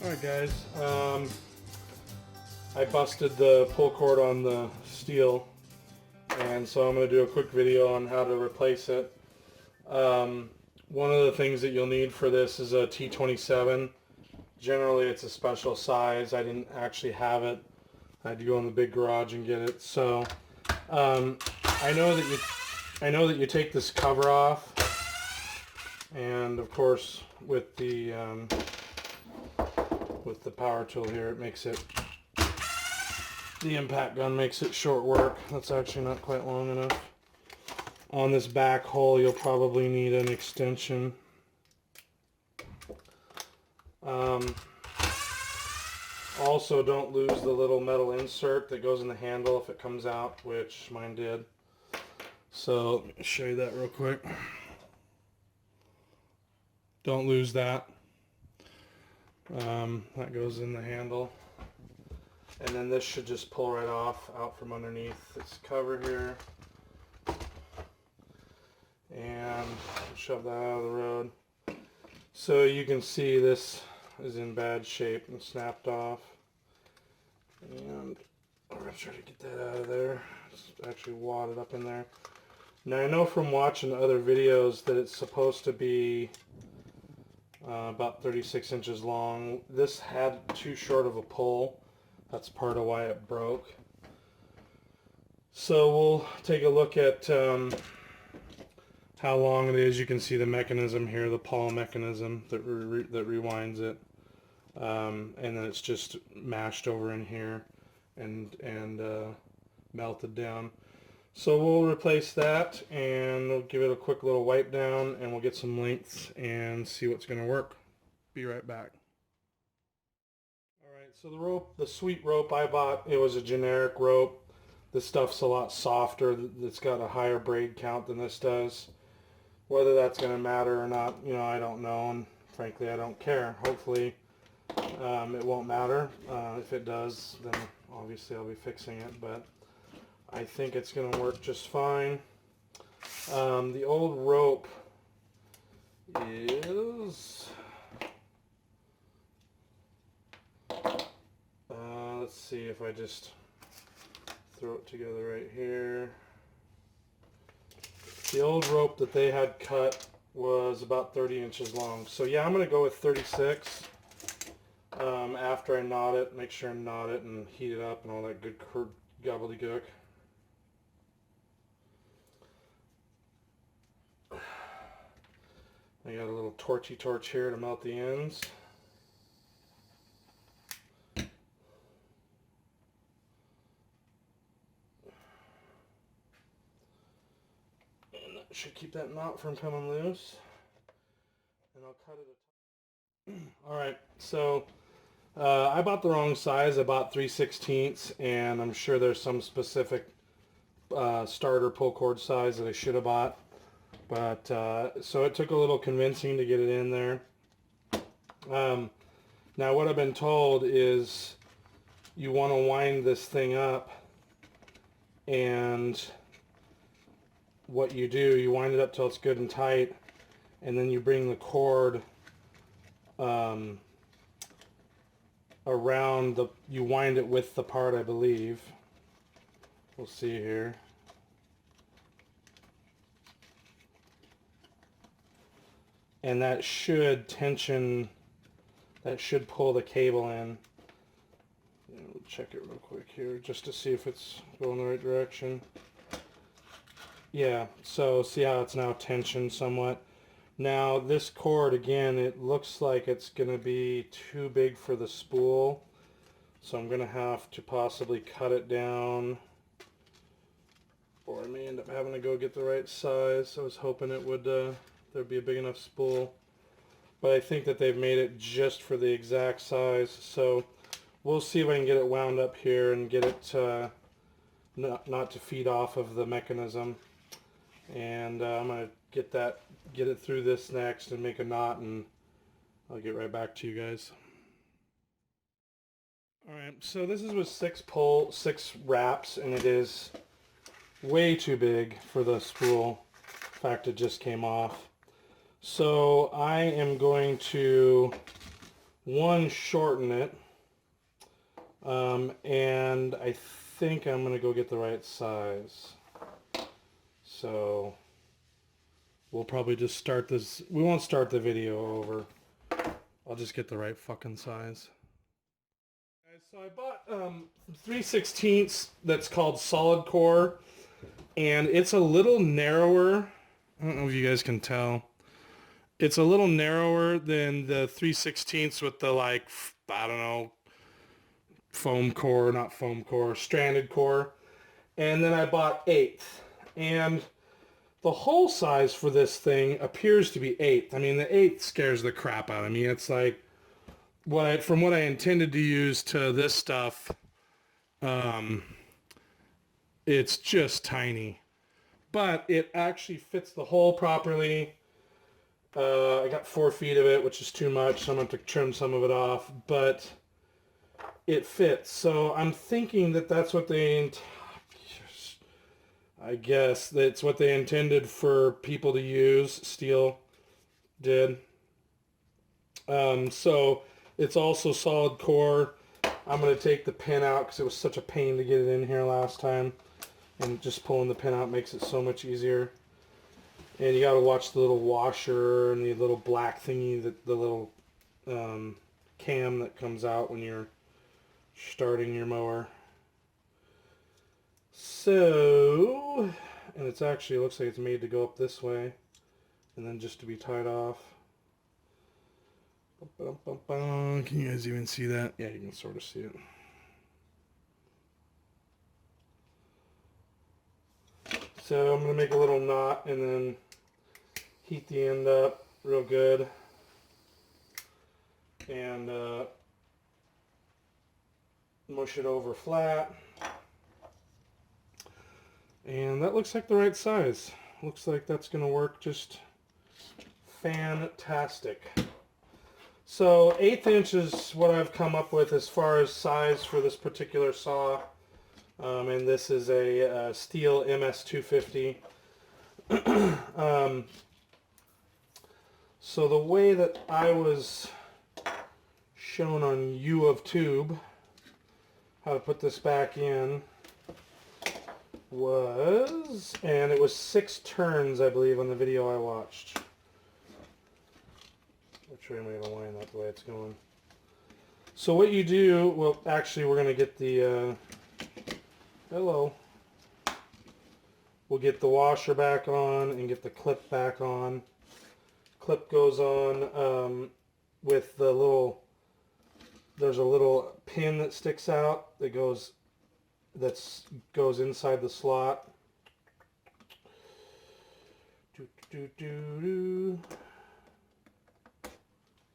Alright guys, I busted the pull cord on the Stihl, and so I'm going to do a quick video on how to replace it. One of the things that you'll need for this is a T27. Generally it's a special size. I didn't actually have it. I had to go in the big garage and get it. So I know that you take this cover off, and of course with the power tool here, it makes it, the impact gun makes it short work. That's actually not quite long enough. On this back hole you'll probably need an extension. Also, don't lose the little metal insert that goes in the handle if it comes out, which mine did. So let me show you that real quick. Don't lose that. That goes in the handle. And then this should just pull right off out from underneath this cover here. And shove that out of the road. So you can see this is in bad shape and snapped off. And I'm going to try to get that out of there. It's actually wadded up in there. Now I know from watching other videos that it's supposed to be about 36 inches long. This had too short of a pull. That's part of why it broke. So we'll take a look at how long it is. You can see the mechanism here, the pawl mechanism that rewinds it. And then it's just mashed over in here and melted down. So we'll replace that, and we'll give it a quick little wipe down, and we'll get some lengths and see what's going to work. Be right back. Alright, so the rope, the sweet rope I bought, it was a generic rope. This stuff's a lot softer. It's got a higher braid count than this does. Whether that's going to matter or not, I don't know, and frankly I don't care. Hopefully it won't matter. If it does, then obviously I'll be fixing it, but I think it's going to work just fine. The old rope is, let's see if I just throw it together right here. The old rope that they had cut was about 30 inches long. So yeah, I'm going to go with 36 after I knot it. Make sure I knot it and heat it up and all that good gobbledygook. I got a little torchy torch here to melt the ends. And that should keep that knot from coming loose. And I'll cut it. Alright, so I bought the wrong size. I bought 3/16, and I'm sure there's some specific starter pull cord size that I should have bought. But so it took a little convincing to get it in there. Now what I've been told is you want to wind this thing up, and what you do, you wind it up till it's good and tight, and then you bring the cord around you wind it with the part, I believe. We'll see here. And that should pull the cable in. We'll check it real quick here just to see if it's going the right direction. Yeah, so see how it's now tensioned somewhat. Now this cord, again, it looks like it's going to be too big for the spool. So I'm going to have to possibly cut it down, or I may end up having to go get the right size. I was hoping it would there'd be a big enough spool, but I think that they've made it just for the exact size. So we'll see if I can get it wound up here and get it not to feed off of the mechanism. And I'm gonna get it through this next and make a knot, and I'll get right back to you guys. Alright, so this is with 6 wraps, and it is way too big for the spool. In fact, it just came off. So I am going to one, shorten it, and I think I'm going to go get the right size. So we'll probably just start this. We won't start the video over. I'll just get the right fucking size. So I bought 3/16 that's called solid core, and it's a little narrower. I don't know if you guys can tell. It's a little narrower than the 3/16 with the, like, I don't know, foam core, not foam core, stranded core. And then I bought 1/8. And the hole size for this thing appears to be 1/8. I mean, the 1/8 scares the crap out of me. It's like, from what I intended to use to this stuff, it's just tiny. But it actually fits the hole properly. I got 4 feet of it, which is too much, so I'm going to trim some of it off. But it fits. So I'm thinking that that's what I guess that's what they intended for people to use. Stihl did. So it's also solid core. I'm going to take the pin out because it was such a pain to get it in here last time. And just pulling the pin out makes it so much easier. And you got to watch the little washer and the little black thingy, the little cam that comes out when you're starting your mower. So, and it's actually, it looks like it's made to go up this way and then just to be tied off. Can you guys even see that? Yeah, you can sort of see it. So I'm going to make a little knot and then heat the end up real good. And mush it over flat. And that looks like the right size. Looks like that's going to work just fantastic. So 1/8 inch is what I've come up with as far as size for this particular saw. And this is a Stihl MS250. So the way that I was shown on U of Tube how to put this back in was, and it was 6 turns, I believe, on the video I watched. I'm sure I'm going to line that the way it's going. So what you do, well, actually, we're going to get the, hello. We'll get the washer back on and get the clip back on. Clip goes on with the little, there's a little pin that sticks out that goes inside the slot.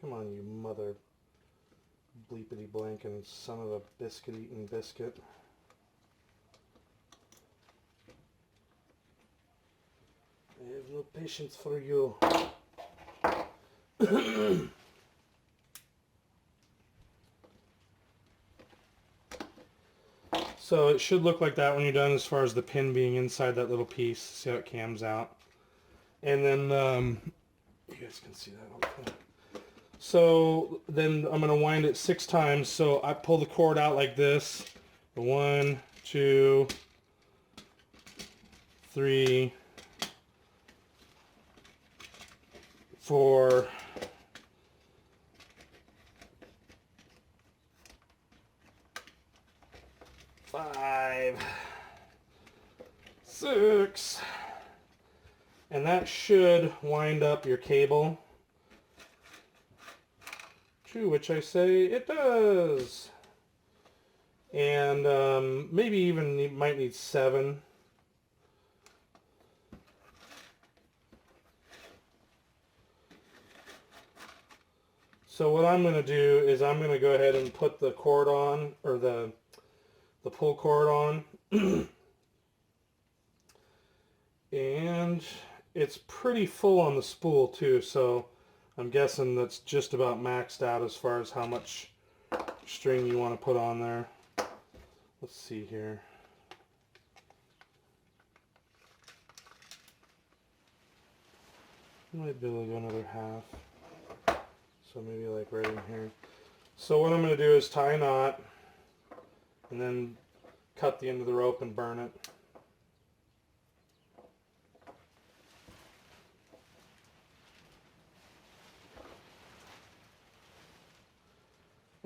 Come on, you mother bleepity blanking son of a biscuit eating biscuit. I have no patience for you. So it should look like that when you're done, as far as the pin being inside that little piece. See how it cams out. And then, you guys can see that. Okay. So then I'm going to wind it 6 times. So I pull the cord out like this. 1, 2, 3, 4, 5, 6, and that should wind up your cable, to which I say it does. And maybe even you might need 7. So what I'm going to do is I'm going to go ahead and put the cord on, or the pull cord on. And it's pretty full on the spool too, so I'm guessing that's just about maxed out as far as how much string you want to put on there. Let's see here. I might be able to go another half. So maybe like right in here. So what I'm going to do is tie a knot and then cut the end of the rope and burn it.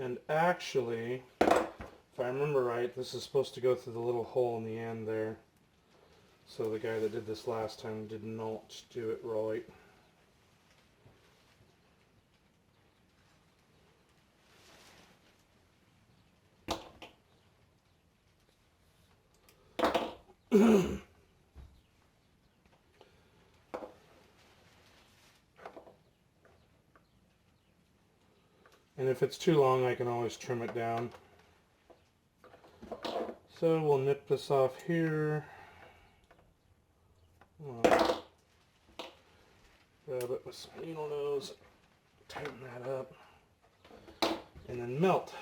And actually, if I remember right, this is supposed to go through the little hole in the end there. So the guy that did this last time did not do it right. And if it's too long, I can always trim it down. So we'll nip this off here. Grab it with some needle nose, tighten that up, and then melt.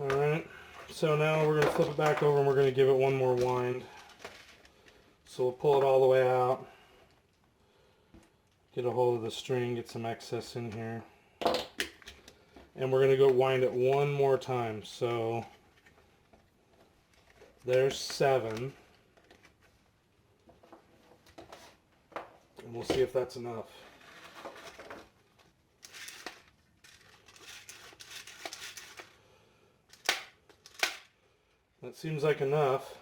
Alright, so now we're going to flip it back over and we're going to give it one more wind. So we'll pull it all the way out, get a hold of the string, get some excess in here, and we're going to go wind it one more time. So there's 7, and we'll see if that's enough. That seems like enough.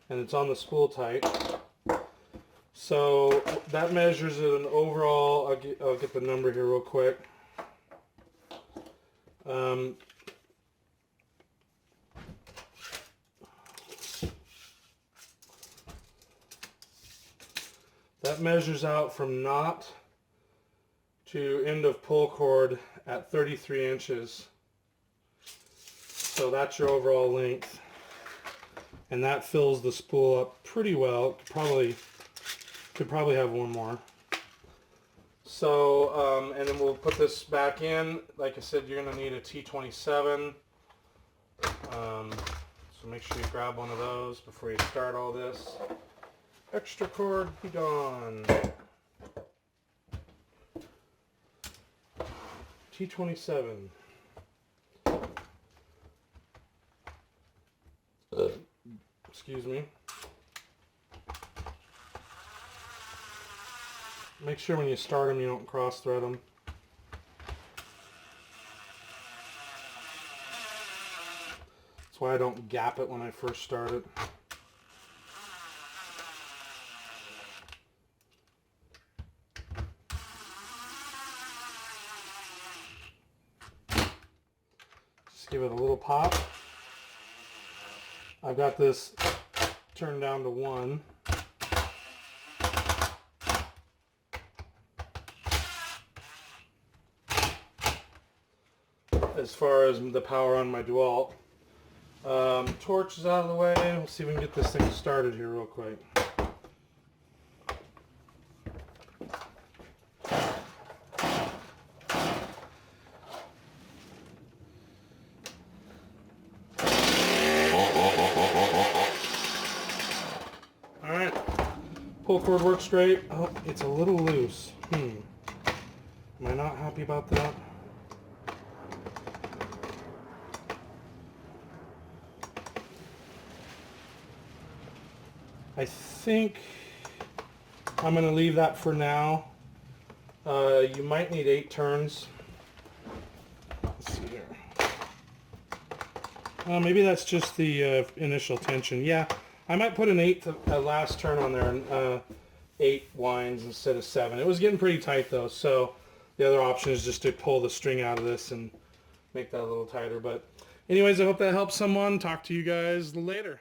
And it's on the spool tight. So that measures it an overall, I'll get the number here real quick. That measures out from knot to end of pull cord at 33 inches. So that's your overall length. And that fills the spool up pretty well. Could probably have one more. So, and then we'll put this back in. Like I said, you're going to need a T27. So make sure you grab one of those before you start all this. Extra cord, be gone. T27. Excuse me. Make sure when you start them you don't cross thread them. That's why I don't gap it when I first start it. Just give it a little pop. I've got this turned down to 1. As far as the power on my DeWalt. Torch is out of the way. We'll see if we can get this thing started here real quick. Alright, pull cord works great. Oh, it's a little loose. Am I not happy about that? I think I'm going to leave that for now. You might need 8 turns. Let's see here. Maybe that's just the initial tension. Yeah, I might put an 8th last turn on there and 8 winds instead of 7. It was getting pretty tight though, so the other option is just to pull the string out of this and make that a little tighter. But anyways, I hope that helps someone. Talk to you guys later.